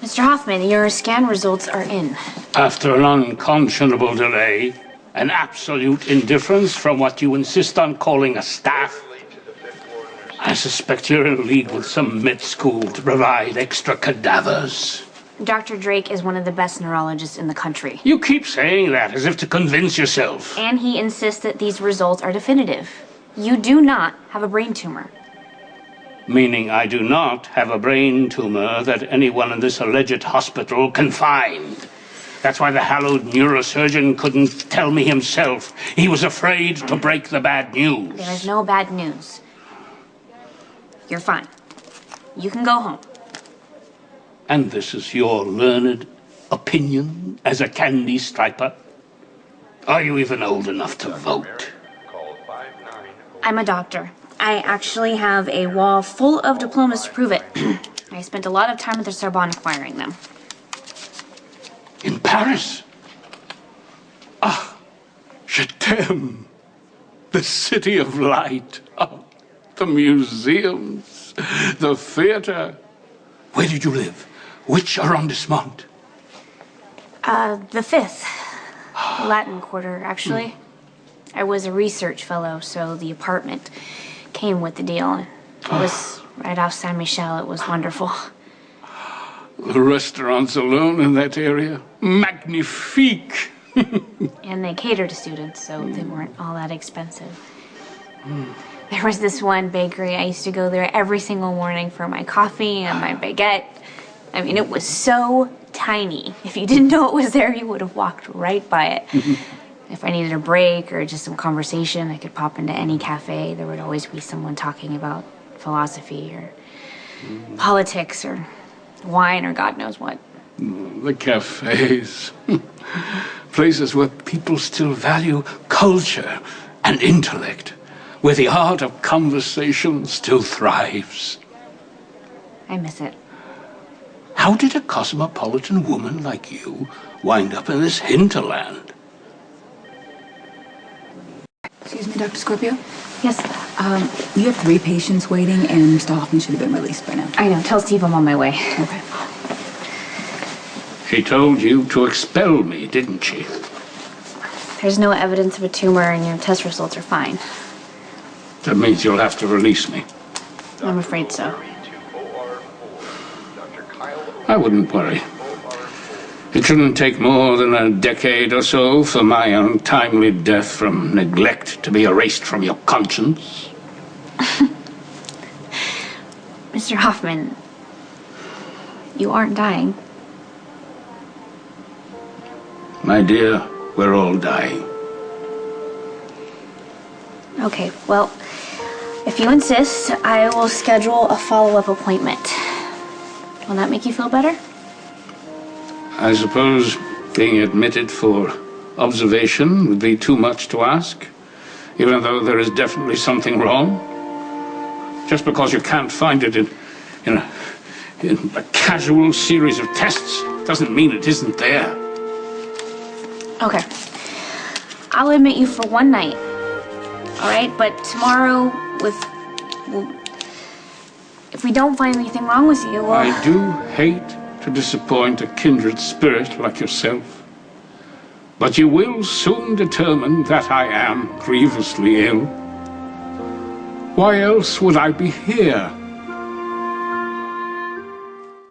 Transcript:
Mr. Hoffman, your scan results are in. After an unconscionable delay, an absolute indifference from what you insist on calling a staff, I suspect you're in league with some med school to provide extra cadavers. Dr. Drake is one of the best neurologists in the country. You keep saying that as if to convince yourself. And he insists that these results are definitive. You do not have a brain tumor. Meaning I do not have a brain tumor that anyone in this alleged hospital can find. That's why the hallowed neurosurgeon couldn't tell me himself. He was afraid to break the bad news. There is no bad news. You're fine. You can go home. And this is your learned opinion as a candy striper? Are you even old enough to vote? I'm a doctor. I actually have a wall full of diplomas to prove it. I spent a lot of time at the Sorbonne acquiring them. In Paris? Ah, je t'aime. The city of light. Oh, the museums, the theater. Where did you live? Which arrondissement? The 5th. Latin Quarter, actually. I was a research fellow, so the apartment came with the deal. It was right off Saint Michel. It was wonderful. The restaurants alone in that area? Magnifique! And they cater to students, so they weren't all that expensive. There was this one bakery. I used to go there every single morning for my coffee and my baguette. I mean, it was so tiny. If you didn't know it was there, you would have walked right by it. If I needed a break or just some conversation, I could pop into any cafe. There would always be someone talking about philosophy or politics or wine or God knows what. The cafes. Places where people still value culture and intellect, where the art of conversation still thrives. I miss it. How did a cosmopolitan woman like you wind up in this hinterland? Excuse me, Dr. Scorpio? Yes? You have 3 patients waiting, and Mr. Hoffman should have been released by now. I know. Tell Steve I'm on my way. Okay. She told you to expel me, didn't she? There's no evidence of a tumor and your test results are fine. That means you'll have to release me. I'm afraid so. I wouldn't worry. It shouldn't take more than a decade or so for my untimely death from neglect to be erased from your conscience. Mr. Hoffman, you aren't dying. My dear, we're all dying. Okay, well, if you insist, I will schedule a follow-up appointment. Will that make you feel better? I suppose being admitted for observation would be too much to ask, even though there is definitely something wrong. Just because you can't find it in a casual series of tests doesn't mean it isn't there. Okay. I'll admit you for one night. All right? But tomorrow, if we don't find anything wrong with you, I do hate to disappoint a kindred spirit like yourself. But you will soon determine that I am grievously ill. Why else would I be here?